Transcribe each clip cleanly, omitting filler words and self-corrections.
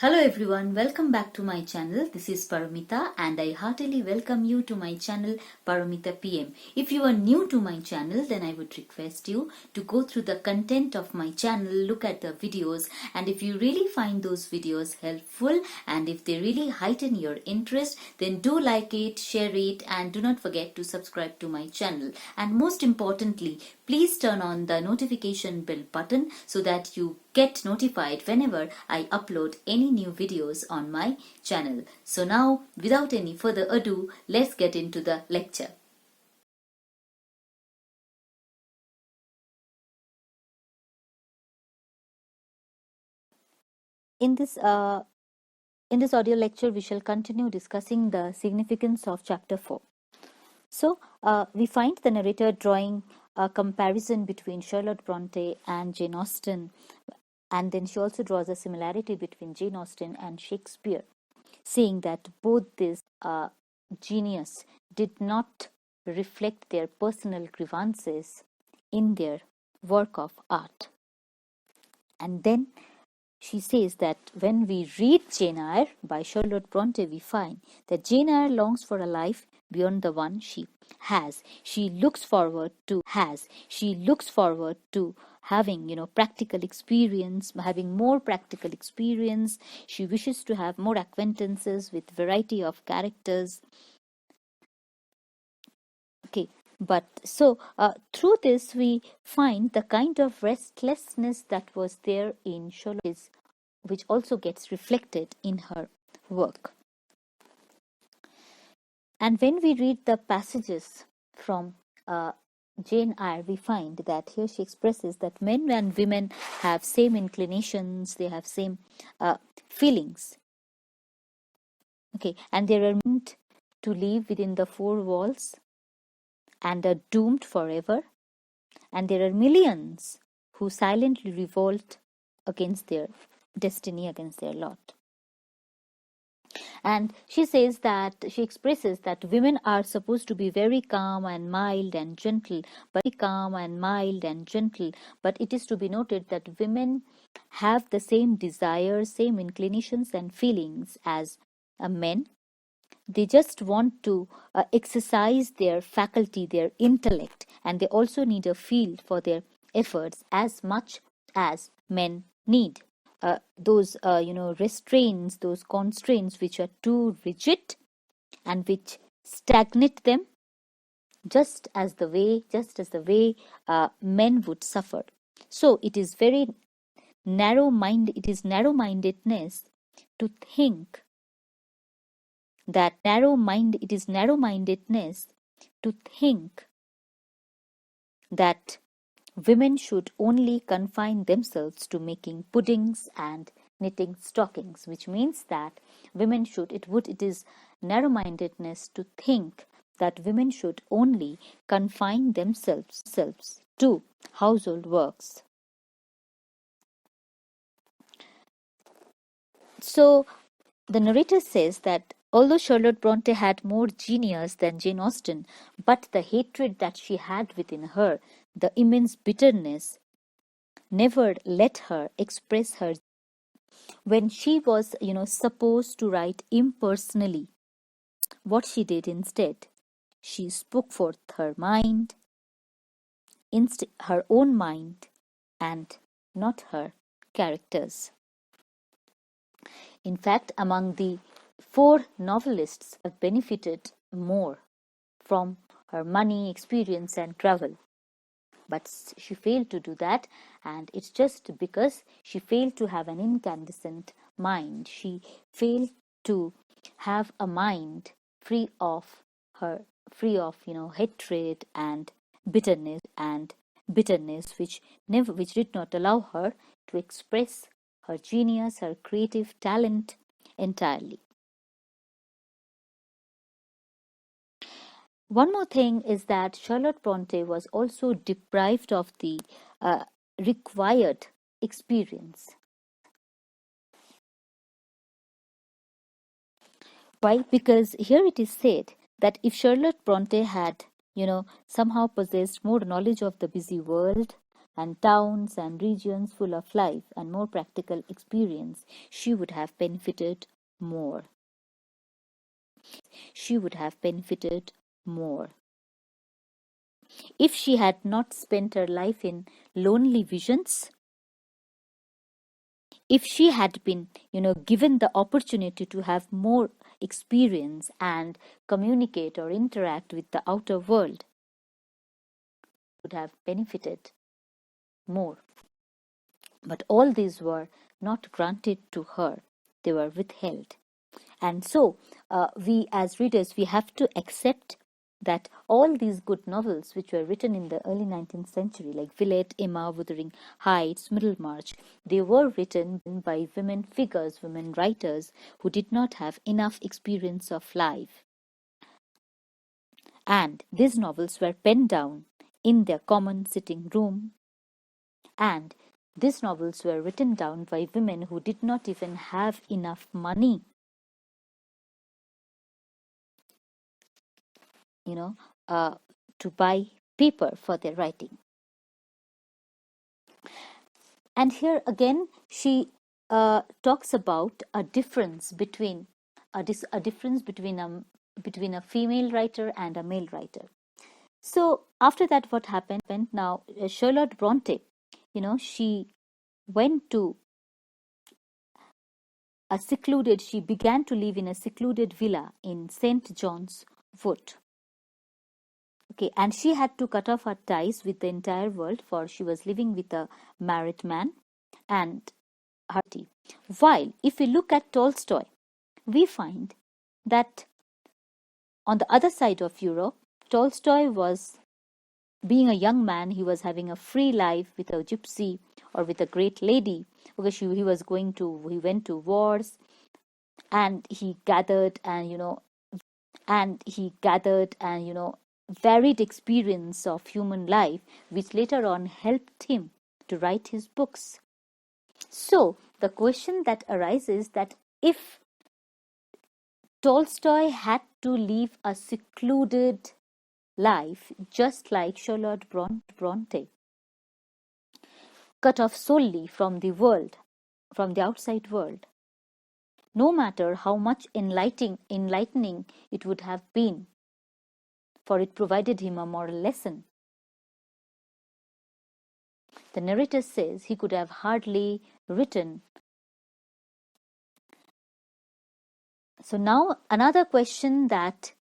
Hello everyone, welcome back to my channel. This is Paramita and I heartily welcome you to my channel Paramita PM. If you are new to my channel, then I would request you to go through the content of my channel, look at the videos, and if you really find those videos helpful and if they really heighten your interest, then do like it, share it, and do not forget to subscribe to my channel. And most importantly, please turn on the notification bell button so that you get notified whenever I upload any new videos on my channel. So now, without any further ado, let's get into the lecture. In this audio lecture, we shall continue discussing the significance of chapter 4. So, we find the narrator drawing a comparison between Charlotte Bronte and Jane Austen, and then she also draws a similarity between Jane Austen and Shakespeare, saying that both these genius did not reflect their personal grievances in their work of art. And then she says that when we read Jane Eyre by Charlotte Bronte, we find that Jane Eyre longs for a life beyond the one she has. She looks forward to having practical experience, having more practical experience. She wishes to have more acquaintances with variety of characters. Okay, but so through this we find the kind of restlessness that was there in Charlotte, which also gets reflected in her work. And when we read the passages from Jane Eyre, we find that here she expresses that men and women have same inclinations, they have same feelings. Okay, and they are meant to live within the four walls and are doomed forever. And there are millions who silently revolt against their destiny, against their lot. And she expresses that women are supposed to be very calm and mild and gentle, but it is to be noted that women have the same desires, same inclinations and feelings as men. They just want to exercise their faculty, their intellect, and they also need a field for their efforts as much as men need. Those restraints, those constraints which are too rigid and which stagnate them, just as the way men would suffer. So it is very narrow-mindedness to think that women should only confine themselves to making puddings and knitting stockings, which means that it is narrow-mindedness to think that women should only confine themselves to household works. So the narrator says that although Charlotte Bronte had more genius than Jane Austen, but the hatred that she had within her, the immense bitterness, never let her express her. When she was, supposed to write impersonally, what she did instead, she spoke forth her mind, her own mind, and not her characters. In fact, among the four novelists have benefited more from her money, experience, and travel. But she failed to do that, and it's just because she failed to have an incandescent mind. She failed to have a mind free of hatred and bitterness, which did not allow her to express her genius, her creative talent entirely. One more thing is that Charlotte Bronte was also deprived of the required experience. Why? Because here it is said that if Charlotte Bronte had, somehow possessed more knowledge of the busy world, and towns and regions full of life and more practical experience, she would have benefited more. She would have benefited more. If she had not spent her life in lonely visions, if she had been, given the opportunity to have more experience and communicate or interact with the outer world, would have benefited more. But all these were not granted to her, they were withheld. And so we as readers, we have to accept that all these good novels which were written in the early 19th century, like Villette, Emma, Wuthering Heights, Middlemarch, they were written by women figures, women writers who did not have enough experience of life. And these novels were penned down in their common sitting room, and these novels were written down by women who did not even have enough money, to buy paper for their writing. And here again, she talks about a difference between between a female writer and a male writer. So after that, what happened? Now, Charlotte Bronte, she went to she began to live in a secluded villa in St. John's Wood. Okay, and she had to cut off her ties with the entire world, for she was living with a married man and her tea. While if we look at Tolstoy, we find that on the other side of Europe, Tolstoy was, being a young man, he was having a free life with a gypsy or with a great lady. Okay, he went to wars, and he gathered varied experience of human life, which later on helped him to write his books. So the question that arises, that if Tolstoy had to live a secluded life, just like Charlotte Bronte, cut off solely from the world, from the outside world, no matter how much enlightening it would have been, for it provided him a moral lesson, the narrator says he could have hardly written. So now another question that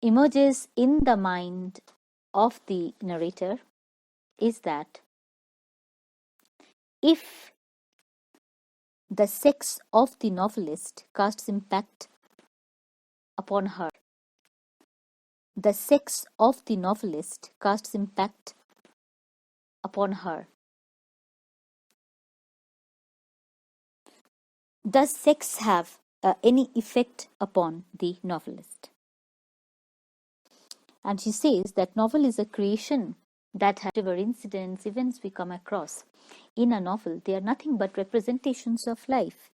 emerges in the mind of the narrator is that if the sex of the novelist casts impact upon her, the sex of the novelist casts impact upon her, does sex have any effect upon the novelist? And she says that novel is a creation that has whatever incidents, events we come across in a novel, they are nothing but representations of life.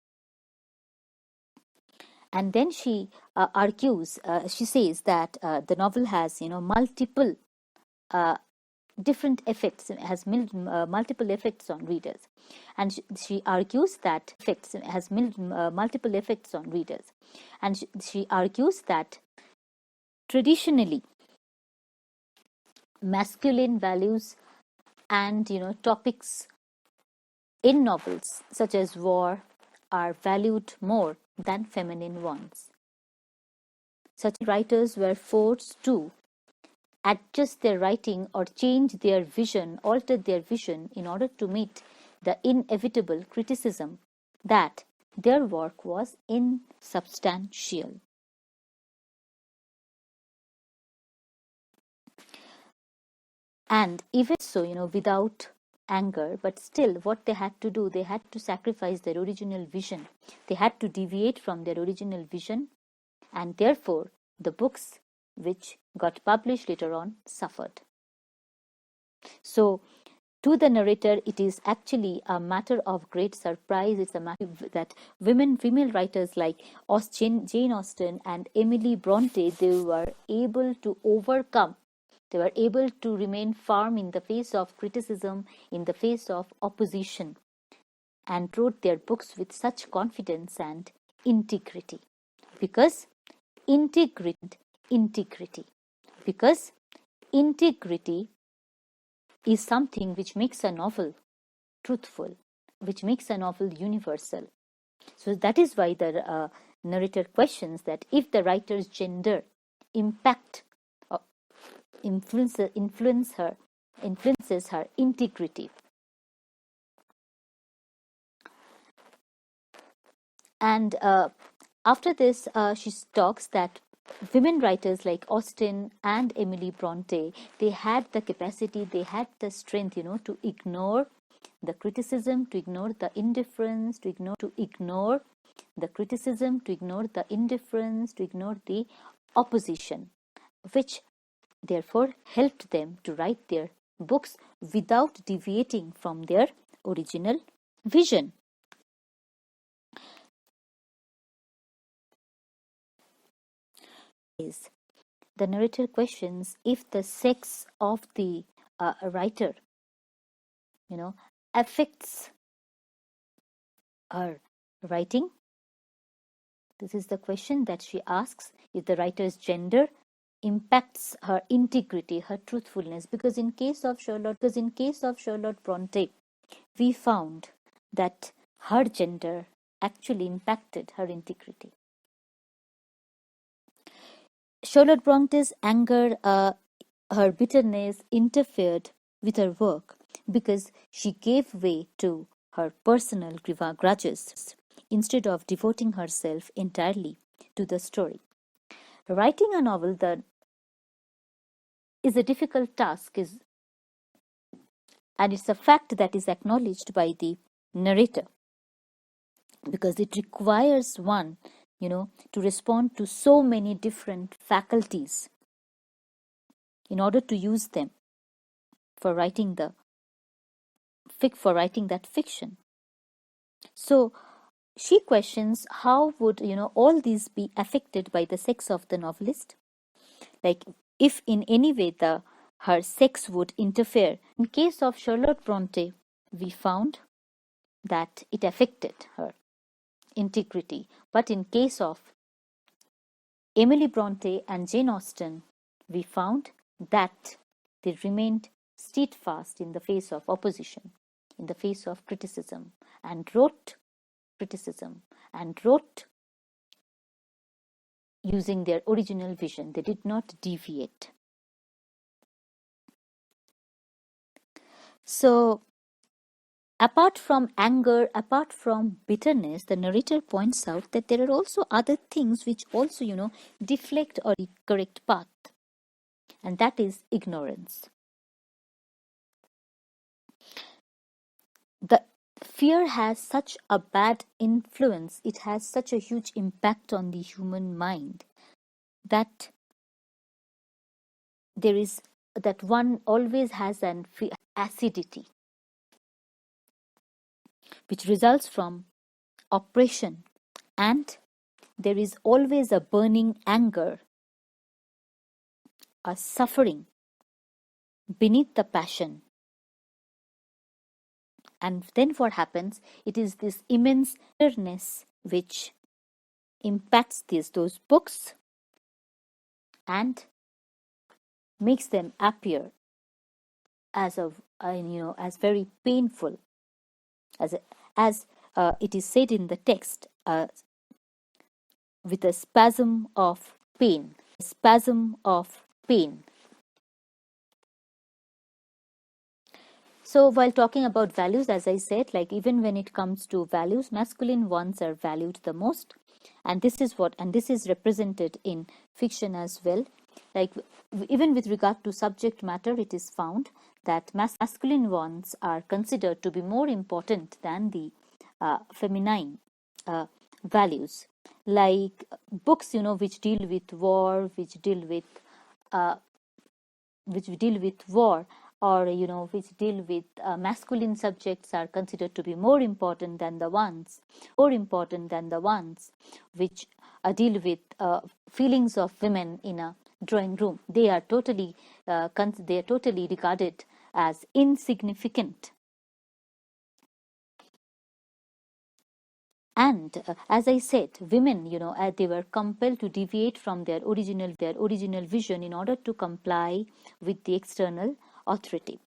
And then she argues, she says that the novel has, multiple different effects, has multiple effects on readers. And she argues that multiple effects on readers. And she argues that traditionally, masculine values and topics in novels such as war are valued more than feminine ones. Such writers were forced to adjust their writing or alter their vision in order to meet the inevitable criticism that their work was insubstantial. And even so, without anger, but still what they had to do, they had to sacrifice their original vision. They had to deviate from their original vision, and therefore the books which got published later on suffered. So to the narrator, it is actually a matter of great surprise. It's a matter that female writers like Jane Austen and Emily Bronte, they were able to overcome They were able to remain firm in the face of criticism, in the face of opposition, and wrote their books with such confidence and integrity. Because integrity, because integrity is something which makes a novel truthful, which makes a novel universal. So that is why the narrator questions that if the writer's gender impact or influences her integrity. And after this, she talks that women writers like Austen and Emily Bronte, they had the capacity, they had the strength, to ignore the criticism, to ignore the indifference, to ignore the criticism, to ignore the indifference, to ignore the opposition, which therefore helped them to write their books without deviating from their original vision. The narrator questions if the sex of the writer, affects her writing. This is the question that she asks, if the writer's gender impacts her integrity, her truthfulness. Because in case of Charlotte Bronte, we found that her gender actually impacted her integrity. Charlotte Bronte's anger, her bitterness interfered with her work because she gave way to her personal grudges instead of devoting herself entirely to the story. Writing a novel that is a difficult task, and it's a fact that is acknowledged by the narrator, because it requires one, to respond to so many different faculties in order to use them for writing that fiction. So she questions how would all these be affected by the sex of the novelist, like if in any way her sex would interfere. In case of Charlotte Bronte, we found that it affected her integrity, but in case of Emily Bronte and Jane Austen, we found that they remained steadfast in the face of opposition, in the face of criticism, and wrote using their original vision. They did not deviate. So, apart from anger, apart from bitterness, the narrator points out that there are also other things which also, deflect or the correct path, and that is ignorance. The fear has such a bad influence, it has such a huge impact on the human mind that one always has an acidity, which results from oppression, and there is always a burning anger, a suffering beneath the passion. And then what happens? It is this immense bitterness which impacts those books and makes them appear as very painful, as it is said in the text, with a spasm of pain. So while talking about values, as I said, like even when it comes to values, masculine ones are valued the most, and this is represented in fiction as well. Like even with regard to subject matter, it is found that masculine ones are considered to be more important than the feminine values, like books which deal with war, which deal with war, or which deal with masculine subjects are considered to be more important than the ones which deal with feelings of women in a drawing room. They are totally regarded as insignificant. And as I said, women, they were compelled to deviate from their original vision in order to comply with the external authority,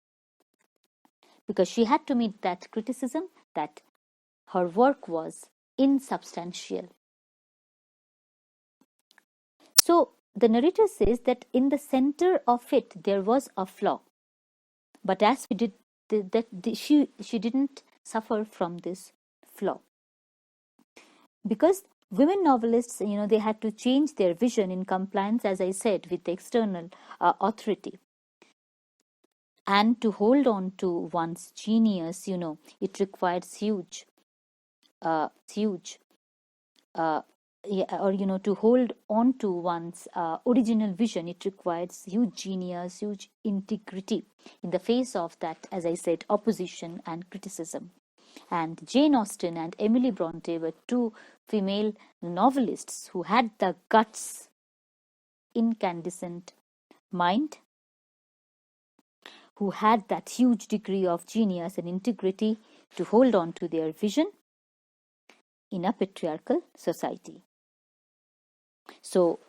because she had to meet that criticism that her work was insubstantial. So the narrator says that in the center of it there was a flaw, but as we did she didn't suffer from this flaw, because women novelists, they had to change their vision in compliance, as I said, with the external authority. And to hold on to one's genius, it requires huge to hold on to one's original vision, it requires huge genius, huge integrity in the face of that, as I said, opposition and criticism. And Jane Austen and Emily Bronte were two female novelists who had the guts, incandescent mind, who had that huge degree of genius and integrity to hold on to their vision in a patriarchal society. So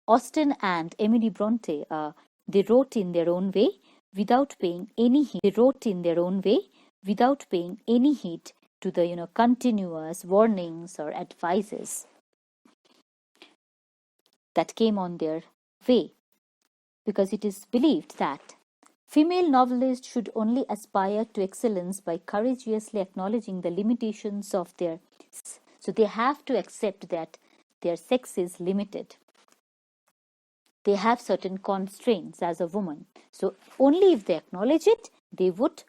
Austen and Emily Bronte, they wrote in their own way without paying any heed. To the continuous warnings or advices that came on their way, because it is believed that female novelists should only aspire to excellence by courageously acknowledging the limitations of their sex. So they have to accept that their sex is limited. They have certain constraints as a woman. So only if they acknowledge it, they would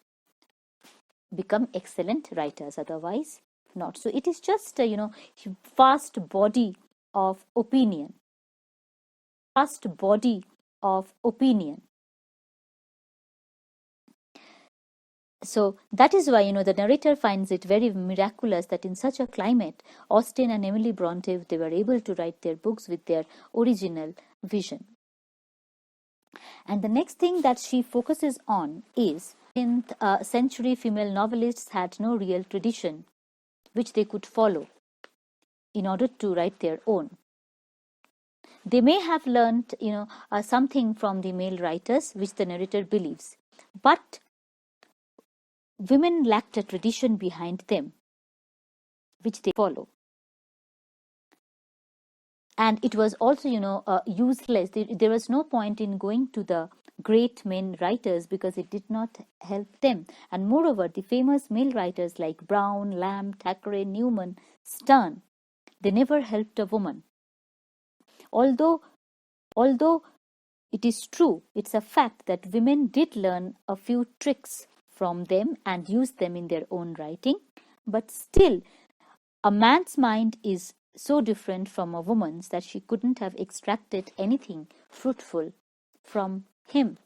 become excellent writers. Otherwise, not. So it is just a vast body of opinion. So that is why, the narrator finds it very miraculous that in such a climate, Austen and Emily Bronte, they were able to write their books with their original vision. And the next thing that she focuses on is, in 19th century female novelists had no real tradition which they could follow in order to write their own. They may have learned, something from the male writers, which the narrator believes, but women lacked a tradition behind them, which they follow. And it was also, useless. There was no point in going to the great men writers because it did not help them. And moreover, the famous male writers like Brown, Lamb, Thackeray, Newman, Sterne, they never helped a woman. Although it is true, it's a fact that women did learn a few tricks from them and use them in their own writing, but still, a man's mind is so different from a woman's that she couldn't have extracted anything fruitful from him.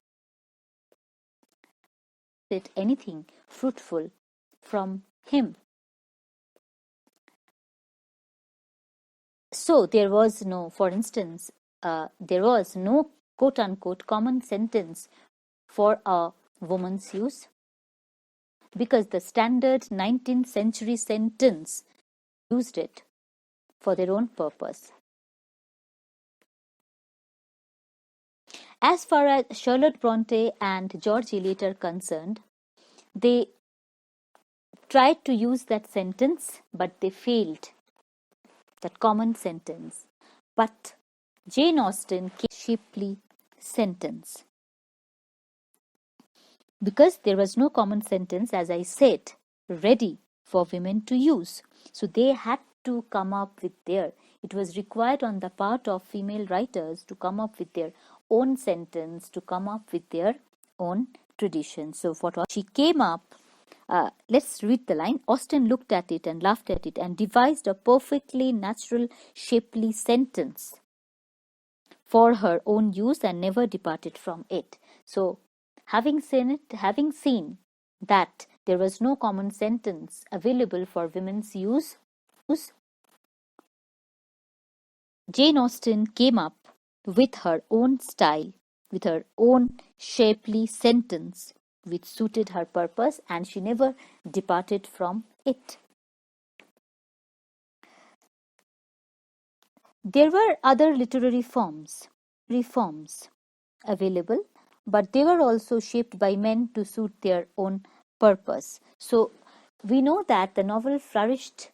So there was no, for instance, there was no quote-unquote common sentence for a woman's use, because the standard 19th century sentence used it for their own purpose. As far as Charlotte Bronte and George Eliot are concerned, they tried to use that sentence, but they failed, that common sentence. But Jane Austen came shapely sentence, because there was no common sentence, as I said, ready for women to use. So they had to come up with it was required on the part of female writers to come up with their own sentence, to come up with their own tradition. So what she came up, let's read the line. Austen looked at it and laughed at it and devised a perfectly natural, shapely sentence for her own use and never departed from it. So having seen that there was no common sentence available for women's use, Jane Austen came up with her own style, with her own shapely sentence, which suited her purpose, and she never departed from it. There were other literary forms available, but they were also shaped by men to suit their own purpose. So we know that the novel flourished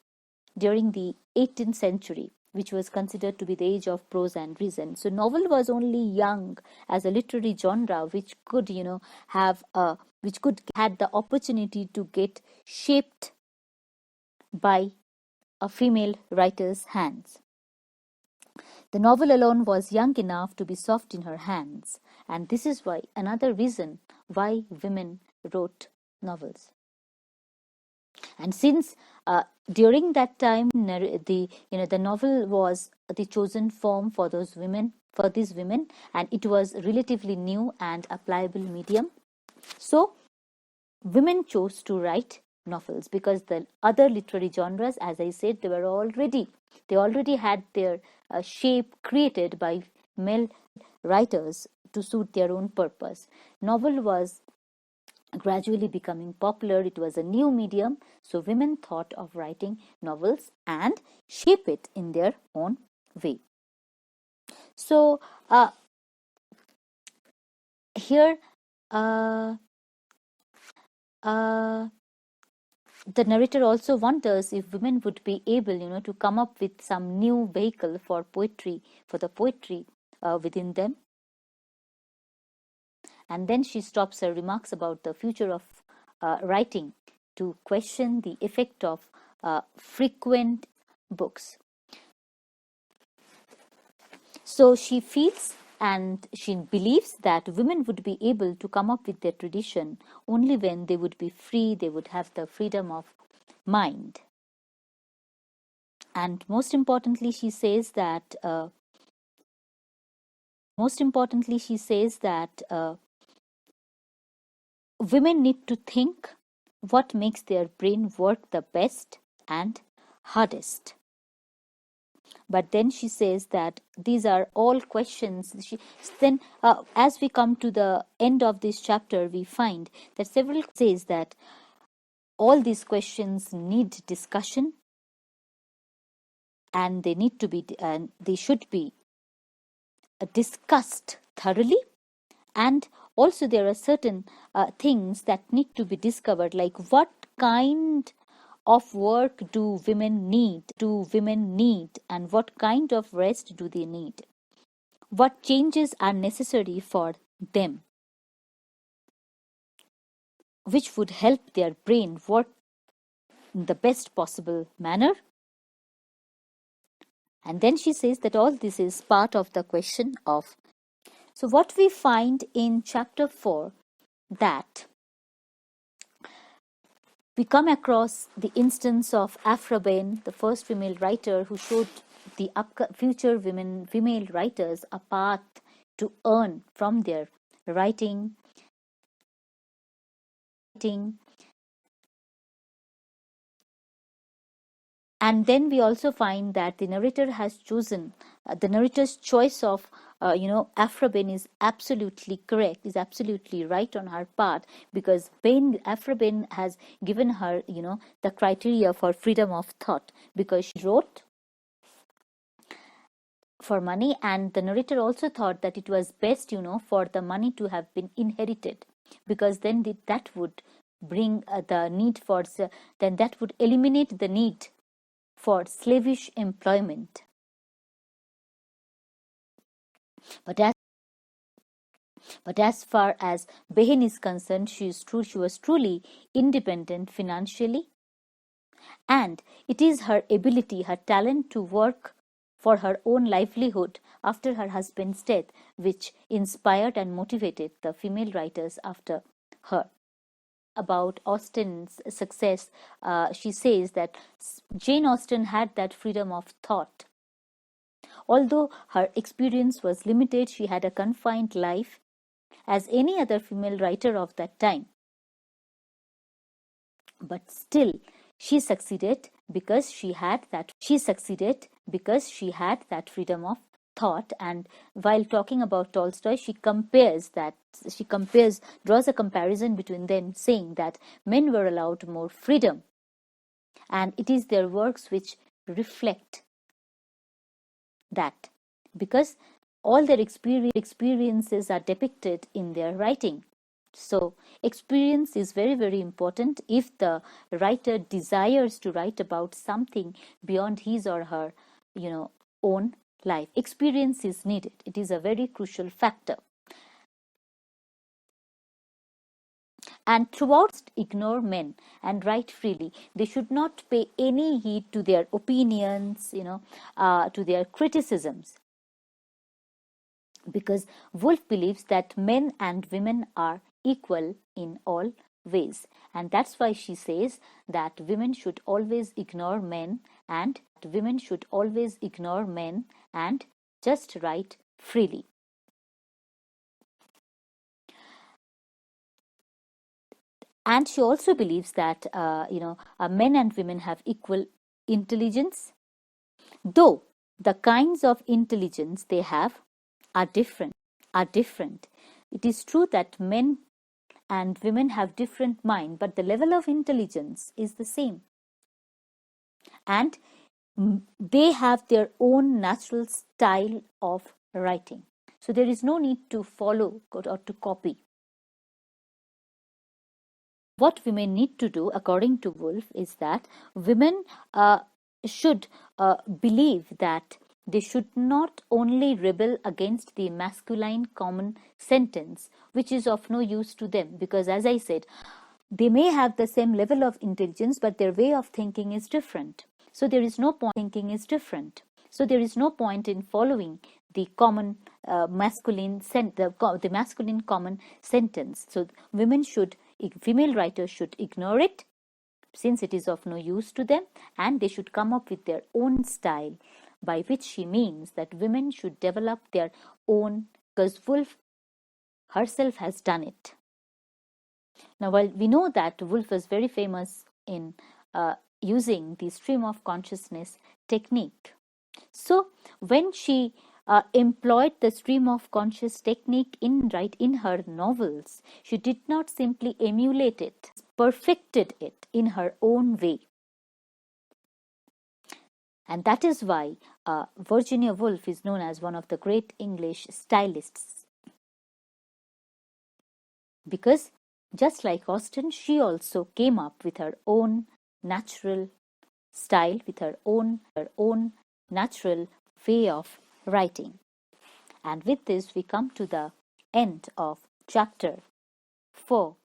during the 18th century, which was considered to be the age of prose and reason. So novel was only young as a literary genre, which could, had the opportunity to get shaped by a female writer's hands. The novel alone was young enough to be soft in her hands, and this is why another reason why women wrote novels. And since during that time, the novel was the chosen form for these women, and it was relatively new and a pliable medium. So women chose to write novels because the other literary genres, as I said, they already had their shape created by male writers to suit their own purpose. Novel was gradually becoming popular. It was a new medium, so women thought of writing novels and shape it in their own way. So here the narrator also wonders if women would be able, to come up with some new vehicle for the poetry within them. And then she stops her remarks about the future of writing to question the effect of frequent books. So she feels and she believes that women would be able to come up with their tradition only when they would be free, they would have the freedom of mind. And most importantly, she says that women need to think what makes their brain work the best and hardest. But then she says that these are all questions. As we come to the end of this chapter, we find that several says that all these questions need discussion, and they should be discussed thoroughly. And also there are certain things that need to be discovered, like what kind of work do women need, and what kind of rest do they need, what changes are necessary for them, which would help their brain work in the best possible manner. And then she says that all this is part of the question of. So what we find in chapter 4, that we come across the instance of Afrabain, the first female writer who showed the future female writers a path to earn from their writing. And then we also find that the narrator's choice of Afrabain is absolutely correct, is absolutely right on her part, because Afrabain has given her the criteria for freedom of thought, because she wrote for money, and the narrator also thought that it was best for the money to have been inherited, because then that would bring the need for then that would eliminate the need for slavish employment. But as far as Behin is concerned, she was truly independent financially, and it is her ability, her talent to work for her own livelihood after her husband's death which inspired and motivated the female writers after her. About Austen's success, she says that Jane Austen had that freedom of thought. Although her experience was limited, she had a confined life as any other female writer of that time. But still, she succeeded because she had that freedom of thought. And while talking about Tolstoy, draws a comparison between them, saying that men were allowed more freedom, and it is their works which reflect that, because all their experiences are depicted in their writing. So experience is very, very important. If the writer desires to write about something beyond his or her, own life, experience is needed. It is a very crucial factor. And throughout, ignore men and write freely. They should not pay any heed to their opinions, to their criticisms, because Woolf believes that men and women are equal in all ways. And that's why she says that women should always ignore men and just write freely. And she also believes that men and women have equal intelligence, though the kinds of intelligence they have are different. It is true that men and women have different mind, but the level of intelligence is the same. And they have their own natural style of writing. So there is no need to follow or to copy. What women need to do, according to Woolf, is that women should believe that they should not only rebel against the masculine common sentence, which is of no use to them, because, as I said, they may have the same level of intelligence, but their way of thinking is different. So there is no point in following the common masculine the masculine common sentence. So female writers should ignore it, since it is of no use to them, and they should come up with their own style, by which she means that women should develop their own, because Woolf herself has done it. Now, while we know that Woolf was very famous in using the stream of consciousness technique, so when she employed the stream of conscious technique in her novels, she did not simply emulate it, perfected it in her own way. And that is why Virginia Woolf is known as one of the great English stylists, because just like Austen, she also came up with her own natural style, with her own natural way of writing. And with this, we come to the end of chapter 4